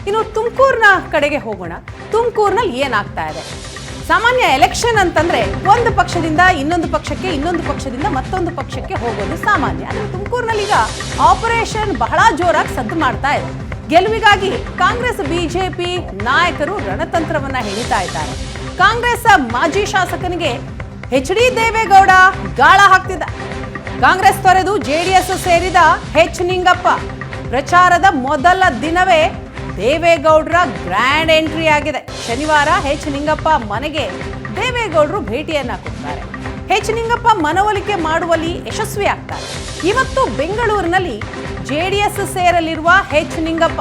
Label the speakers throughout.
Speaker 1: ಇನ್ನು ತುಮಕೂರಿನ ಕಡೆಗೆ ಹೋಗೋಣ. ತುಮಕೂರಿನಲ್ಲಿ ಏನಾಗ್ತಾ ಇದೆ? ಸಾಮಾನ್ಯ ಎಲೆಕ್ಷನ್ ಅಂತಂದ್ರೆ ಒಂದು ಪಕ್ಷದಿಂದ ಇನ್ನೊಂದು ಪಕ್ಷಕ್ಕೆ, ಇನ್ನೊಂದು ಪಕ್ಷದಿಂದ ಮತ್ತೊಂದು ಪಕ್ಷಕ್ಕೆ ಹೋಗೋದು ಸಾಮಾನ್ಯ. ಆದರೆ ತುಮಕೂರಿನಲ್ಲಿ ಈಗ ಆಪರೇಷನ್ ಬಹಳ ಜೋರಾಗಿ ಸದ್ದು ಮಾಡ್ತಾ ಇದೆ. ಗೆಲುವಿಗಾಗಿ ಕಾಂಗ್ರೆಸ್ ಬಿಜೆಪಿ ನಾಯಕರು ರಣತಂತ್ರವನ್ನ ಹೆಣಿತಾ ಇದ್ದಾರೆ. ಕಾಂಗ್ರೆಸ್ ಮಾಜಿ ಶಾಸಕನಿಗೆ ಎಚ್ ಡಿ ದೇವೇಗೌಡ ಗಾಳ ಹಾಕ್ತಿದ್ದ. ಕಾಂಗ್ರೆಸ್ ತೊರೆದು ಜೆಡಿಎಸ್ ಸೇರಿದ ಎಚ್ ನಿಂಗಪ್ಪ ಪ್ರಚಾರದ ಮೊದಲ ದಿನವೇ ದೇವೇಗೌಡರ ಗ್ರ್ಯಾಂಡ್ ಎಂಟ್ರಿ ಆಗಿದೆ. ಶನಿವಾರ ಎಚ್ ನಿಂಗಪ್ಪ ಮನೆಗೆ ದೇವೇಗೌಡರು ಭೇಟಿಯನ್ನ ಕೊಡ್ತಾರೆ. ಎಚ್ ನಿಂಗಪ್ಪ ಮನವೊಲಿಕೆ ಮಾಡುವಲ್ಲಿ ಯಶಸ್ವಿ ಆಗ್ತಾರೆ. ಇವತ್ತು ಬೆಂಗಳೂರಿನಲ್ಲಿ ಜೆಡಿಎಸ್ ಸೇರಲಿರುವ ಎಚ್ ನಿಂಗಪ್ಪ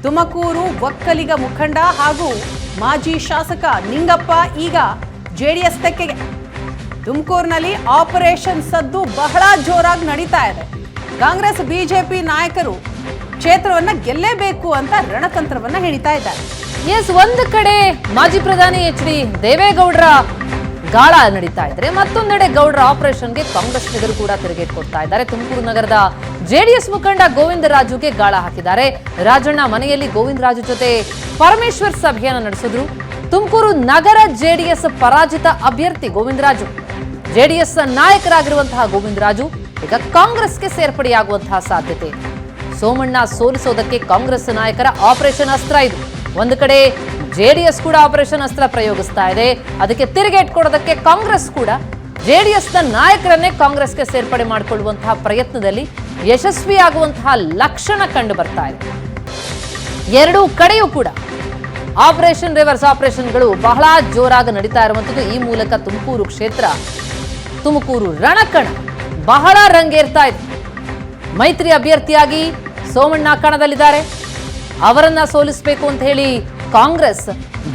Speaker 1: ತುಮಕೂರು ಒಕ್ಕಲಿಗ ಮುಖಂಡ ಹಾಗೂ ಮಾಜಿ ಶಾಸಕ ನಿಂಗಪ್ಪ ಈಗ ಜೆಡಿಎಸ್ ತೆಕ್ಕೆಗೆ. ತುಮಕೂರಿನಲ್ಲಿ ಆಪರೇಷನ್ ಸದ್ದು ಬಹಳ ಜೋರಾಗಿ ನಡೀತಾ ಇದೆ. ಕಾಂಗ್ರೆಸ್ ಬಿಜೆಪಿ ನಾಯಕರು ಕ್ಷೇತ್ರವನ್ನ ಗೆಲ್ಲೇಬೇಕು ಅಂತ ರಣತಂತ್ರವನ್ನ ಹೆಣಿತಾ ಇದ್ದಾರೆ.
Speaker 2: ಎಸ್, ಒಂದು ಕಡೆ ಮಾಜಿ ಪ್ರಧಾನಿ ಎಚ್ ಡಿ ದೇವೇಗೌಡರ ಗಾಳ ನಡೀತಾ ಇದ್ರೆ, ಮತ್ತೊಂದೆಡೆ ಗೌಡರ ಆಪರೇಷನ್ಗೆ ಕಾಂಗ್ರೆಸ್ನಿಗರು ಕೂಡ ತಿರುಗೇಟ್ ಕೊಡ್ತಾ ಇದ್ದಾರೆ. ತುಮಕೂರು ನಗರದ ಜೆಡಿಎಸ್ ಮುಖಂಡ ಗೋವಿಂದರಾಜುಗೆ ಗಾಳ ಹಾಕಿದ್ದಾರೆ. ರಾಜಣ್ಣ ಮನೆಯಲ್ಲಿ ಗೋವಿಂದರಾಜು ಜೊತೆ ಪರಮೇಶ್ವರ್ ಸಭೆಯನ್ನು ನಡೆಸಿದ್ರು. ತುಮಕೂರು ನಗರ ಜೆಡಿಎಸ್ ಪರಾಜಿತ ಅಭ್ಯರ್ಥಿ ಗೋವಿಂದರಾಜು, ಜೆಡಿಎಸ್ ನಾಯಕರಾಗಿರುವಂತಹ ಗೋವಿಂದರಾಜು ಈಗ ಕಾಂಗ್ರೆಸ್ಗೆ ಸೇರ್ಪಡೆಯಾಗುವಂತಹ ಸಾಧ್ಯತೆ. ಸೋಮಣ್ಣ ಸೋಲಿಸೋದಕ್ಕೆ ಕಾಂಗ್ರೆಸ್ ನಾಯಕರ ಆಪರೇಷನ್ ಅಸ್ತ್ರ ಇದು. ಒಂದು ಕಡೆ ಜೆಡಿಎಸ್ ಕೂಡ ಆಪರೇಷನ್ ಅಸ್ತ್ರ ಪ್ರಯೋಗಿಸ್ತಾ ಇದೆ. ಅದಕ್ಕೆ ತಿರುಗೇಟ್ ಕೊಡೋದಕ್ಕೆ ಕಾಂಗ್ರೆಸ್ ಕೂಡ ಜೆಡಿಎಸ್ನ ನಾಯಕರನ್ನೇ ಕಾಂಗ್ರೆಸ್ಗೆ ಸೇರ್ಪಡೆ ಮಾಡಿಕೊಳ್ಳುವಂತಹ ಪ್ರಯತ್ನದಲ್ಲಿ ಯಶಸ್ವಿಯಾಗುವಂತಹ ಲಕ್ಷಣ ಕಂಡು ಬರ್ತಾ ಇದೆ. ಎರಡೂ ಕಡೆಯೂ ಕೂಡ ಆಪರೇಷನ್ ರಿವರ್ಸ್ ಆಪರೇಷನ್ಗಳು ಬಹಳ ಜೋರಾಗಿ ನಡೀತಾ ಇರುವಂಥದ್ದು. ಈ ಮೂಲಕ ತುಮಕೂರು ಕ್ಷೇತ್ರ, ತುಮಕೂರು ರಣಕಣ ಬಹಳ ರಂಗೇರ್ತಾ ಇದೆ. ಮೈತ್ರಿ ಅಭ್ಯರ್ಥಿಯಾಗಿ ಸೋಮಣ್ಣ ಕಣದಲ್ಲಿದ್ದಾರೆ. ಅವರನ್ನ ಸೋಲಿಸಬೇಕು ಅಂತ ಹೇಳಿ ಕಾಂಗ್ರೆಸ್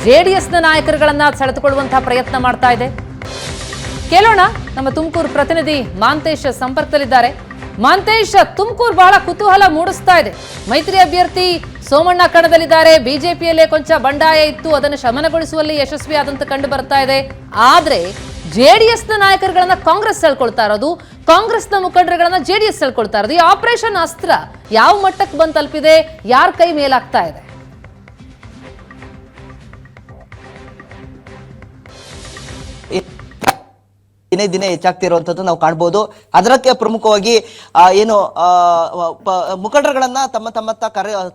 Speaker 2: ಜೆಡಿಎಸ್ನ ನಾಯಕರುಗಳನ್ನ ಸೆಳೆದುಕೊಳ್ಳುವಂತಹ ಪ್ರಯತ್ನ ಮಾಡ್ತಾ ಇದೆ. ಕೇಳೋಣ, ನಮ್ಮ ತುಮಕೂರು ಪ್ರತಿನಿಧಿ ಮಾಂತೇಶ್ ಸಂಪರ್ಕದಲ್ಲಿದ್ದಾರೆ. ಮಾಂತೇಶ್, ತುಮಕೂರು ಬಹಳ ಕುತೂಹಲ ಮೂಡಿಸ್ತಾ ಇದೆ. ಮೈತ್ರಿ ಅಭ್ಯರ್ಥಿ ಸೋಮಣ್ಣ ಕಣದಲ್ಲಿದ್ದಾರೆ. ಬಿಜೆಪಿಯಲ್ಲೇ ಕೊಂಚ ಬಂಡಾಯ ಇತ್ತು, ಅದನ್ನು ಶಮನಗೊಳಿಸುವಲ್ಲಿ ಯಶಸ್ವಿ ಆದಂತ ಕಂಡು ಬರ್ತಾ ಇದೆ. ಆದ್ರೆ ಜೆಡಿಎಸ್ನ ನಾಯಕರುಗಳನ್ನ ಕಾಂಗ್ರೆಸ್ ಸೆಳ್ಕೊಳ್ತಾ ಇರೋದು, ಕಾಂಗ್ರೆಸ್ನ ಮುಖಂಡರುಗಳನ್ನ ಜೆಡಿಎಸ್ ಸೆಳ್ಕೊಳ್ತಾ ಇರೋದು. ಈ ಆಪರೇಷನ್ ಅಸ್ತ್ರ ಯಾವ ಮಟ್ಟಕ್ಕೆ ಬಂದು ತಲುಪಿದೆ? ಯಾರ ಕೈ ಮೇಲಾಗ್ತಾ ಇದೆ?
Speaker 3: ದಿನೇ ದಿನೇ ಹೆಚ್ಚಾಗ್ತಿರುವಂತದ್ದು ನಾವು ಕಾಣ್ಬೋದು. ಅದಕ್ಕೆ ಪ್ರಮುಖವಾಗಿ ಏನು ಮುಖಂಡರುಗಳನ್ನ ತಮ್ಮತ್ತ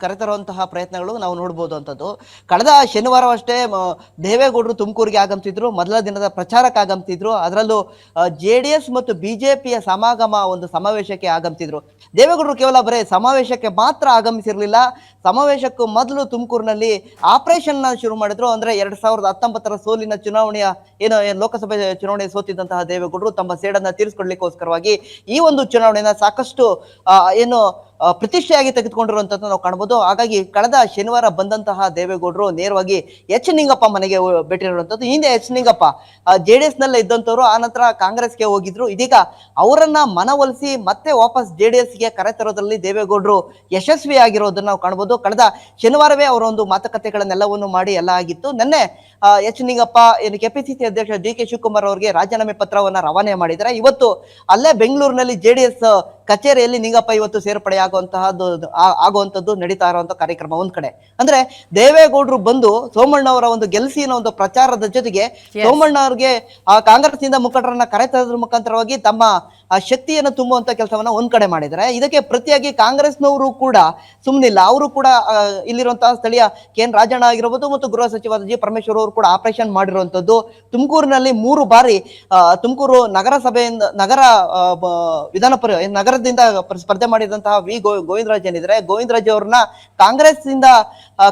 Speaker 3: ಕರೆತರುವಂತಹ ಪ್ರಯತ್ನಗಳು ನಾವು ನೋಡ್ಬೋದು ಅಂತದ್ದು. ಕಳೆದ ಶನಿವಾರವಷ್ಟೇ ದೇವೇಗೌಡರು ತುಮಕೂರಿಗೆ ಆಗಮಿಸಿದ್ರು. ಮೊದಲ ದಿನದ ಪ್ರಚಾರಕ್ಕೆ ಆಗಮಿಸಿದ್ರು. ಅದರಲ್ಲೂ ಜೆಡಿಎಸ್ ಮತ್ತು ಬಿಜೆಪಿಯ ಒಂದು ಸಮಾವೇಶಕ್ಕೆ ಆಗಮಿಸಿದ್ರು. ದೇವೇಗೌಡರು ಕೇವಲ ಬರೀ ಸಮಾವೇಶಕ್ಕೆ ಮಾತ್ರ ಆಗಮಿಸಿರ್ಲಿಲ್ಲ. ಸಮಾವೇಶಕ್ಕೂ ಮೊದಲು ತುಮಕೂರಿನಲ್ಲಿ ಆಪರೇಷನ್ ಶುರು ಮಾಡಿದ್ರು. ಅಂದ್ರೆ 2019 ಸೋಲಿನ ಚುನಾವಣೆಯ ಲೋಕಸಭೆ ಚುನಾವಣೆ ಸೋತಿದ್ದಂತಹ ದೇವೇಗೌಡರು ತಮ್ಮ ಸೇಡನ್ನ ತೀರಿಸಿಕೊಳ್ಳಲಿಕ್ಕೋಸ್ಕರವಾಗಿ ಈ ಒಂದು ಚುನಾವಣೆಯನ್ನ ಸಾಕಷ್ಟು ಪ್ರತಿಷ್ಠೆಯಾಗಿ ತೆಗೆದುಕೊಂಡಿರುವಂತದ್ದು ನಾವು ಕಾಣಬಹುದು. ಹಾಗಾಗಿ ಕಳೆದ ಶನಿವಾರ ಬಂದಂತಹ ದೇವೇಗೌಡರು ನೇರವಾಗಿ ಎಚ್ ನಿಂಗಪ್ಪ ಮನೆಗೆ ಭೇಟಿ ನೀಡುವಂತದ್ದು. ಹಿಂದೆ ಎಚ್ ನಿಂಗಪ್ಪ ಜೆಡಿಎಸ್ ನಲ್ಲೇ ಇದ್ದಂತವ್ರು, ಆ ನಂತರ ಕಾಂಗ್ರೆಸ್ಗೆ ಹೋಗಿದ್ರು. ಇದೀಗ ಅವರನ್ನ ಮನವೊಲಿಸಿ ಮತ್ತೆ ವಾಪಸ್ ಜೆಡಿಎಸ್ಗೆ ಕರೆತರೋದ್ರಲ್ಲಿ ದೇವೇಗೌಡರು ಯಶಸ್ವಿಯಾಗಿರೋದನ್ನ ನಾವು ಕಾಣಬಹುದು. ಕಳೆದ ಶನಿವಾರವೇ ಅವರ ಒಂದು ಮಾತುಕತೆಗಳನ್ನೆಲ್ಲವನ್ನು ಮಾಡಿ ಎಲ್ಲ ಆಗಿತ್ತು. ನಿನ್ನೆ ಎಚ್ ನಿಂಗಪ್ಪ ಕೆಪಿಸಿಸಿ ಅಧ್ಯಕ್ಷ ಡಿ ಕೆ ಶಿವಕುಮಾರ್ ಅವರಿಗೆ ರಾಜೀನಾಮೆ ಪತ್ರವನ್ನ ರವಾನೆ ಮಾಡಿದ್ದಾರೆ. ಇವತ್ತು ಅಲ್ಲೇ ಬೆಂಗಳೂರಿನಲ್ಲಿ ಜೆಡಿಎಸ್ ಕಚೇರಿಯಲ್ಲಿ ನಿಂಗಪ್ಪ ಇವತ್ತು ಸೇರ್ಪಡೆ ಆಗುವಂತದ್ದು ನಡೀತಾ ಇರುವಂತ ಕಾರ್ಯಕ್ರಮ. ಒಂದ್ ಕಡೆ ಅಂದ್ರೆ ದೇವೇಗೌಡರು ಬಂದು ಸೋಮಣ್ಣ ಅವರ ಒಂದು ಗೆಲ್ಸಿನ ಒಂದು ಪ್ರಚಾರದ ಜೊತೆಗೆ ಸೋಮಣ್ಣ ಅವರಿಗೆ ಕಾಂಗ್ರೆಸ್ ನಿಂದ ಮುಖಂಡರನ್ನ ಕರೆತರೋದ್ರ ಮುಖಾಂತರವಾಗಿ ತಮ್ಮ ಶಕ್ತಿಯನ್ನು ತುಂಬುವಂತ ಕೆಲಸವನ್ನ ಒಂದ್ ಕಡೆ ಮಾಡಿದ್ದಾರೆ. ಇದಕ್ಕೆ ಪ್ರತಿಯಾಗಿ ಕಾಂಗ್ರೆಸ್ನವರು ಕೂಡ ಸುಮ್ಮನಿಲ್ಲ. ಅವರು ಕೂಡ ಇಲ್ಲಿರುವಂತಹ ಸ್ಥಳೀಯ ಕೆ.ಎನ್. ರಾಜಣ್ಣ ಆಗಿರಬಹುದು ಮತ್ತು ಗೃಹ ಸಚಿವ ಜಿ ಪರಮೇಶ್ವರ್ ಅವರು ಕೂಡ ಆಪರೇಷನ್ ಮಾಡಿರುವಂತದ್ದು. ತುಮಕೂರಿನಲ್ಲಿ 3 ಬಾರಿ ತುಮಕೂರು ನಗರಸಭೆಯಿಂದ ನಗರದಿಂದ ಸ್ಪರ್ಧೆ ಮಾಡಿದಂತಹ ಗೋವಿಂದರಾಜ್ ಏನಿದ್ರೆ, ಗೋವಿಂದರಾಜ್ ಅವ್ರನ್ನ ಕಾಂಗ್ರೆಸ್ ಇಂದ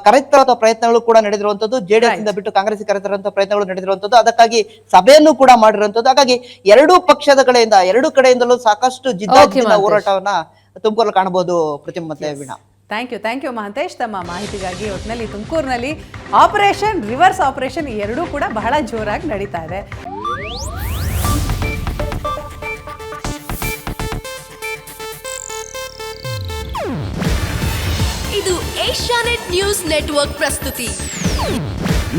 Speaker 3: ಕರೆತರುವಂತಹ ಪ್ರಯತ್ನಗಳು ಕೂಡ ನಡೆದಿರುವಂತದ್ದು. ಜೆಡಿಎಸ್ ಇಂದ ಬಿಟ್ಟು ಕಾಂಗ್ರೆಸ್ ಕರೆತರುವಂತಹ ಪ್ರಯತ್ನಗಳು ನಡೆದಿರುವಂತದ್ದು. ಅದಕ್ಕಾಗಿ ಸಭೆಯನ್ನು ಕೂಡ ಮಾಡಿರುವಂತದ್ದು. ಹಾಗಾಗಿ ಎರಡೂ ಪಕ್ಷದ ಕಡೆಯಿಂದ, ಎರಡು ಕಡೆಯಿಂದಲೂ ಸಾಕಷ್ಟು ಜಿದ್ದಾಜಿದ್ದಿನ ಹೋರಾಟವನ್ನ ತುಮಕೂರಲ್ಲಿ ಕಾಣಬಹುದು. ಪ್ರತಿಮಾ ಮತ್ತೆ ವೀಣಾ,
Speaker 1: ಥ್ಯಾಂಕ್ ಯು ಮಹಂತೇಶ್ ತಮ್ಮ ಮಾಹಿತಿಗಾಗಿ. ಒಟ್ಟಿನಲ್ಲಿ ತುಮಕೂರಿನಲ್ಲಿ ಆಪರೇಷನ್ ರಿವರ್ಸ್ ಆಪರೇಷನ್ ಎರಡೂ ಕೂಡ ಬಹಳ ಜೋರಾಗಿ ನಡೀತಾ ಇದೆ.
Speaker 4: ಇದು ಏಷ್ಯಾನೆಟ್ ನ್ಯೂಸ್ ನೆಟ್ವರ್ಕ್ ಪ್ರಸ್ತುತಿ.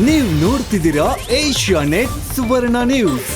Speaker 5: ನೀವು ನೋಡ್ತಿದ್ದೀರಾ ಏಷ್ಯಾನೆಟ್ ಸುವರ್ಣ ನ್ಯೂಸ್.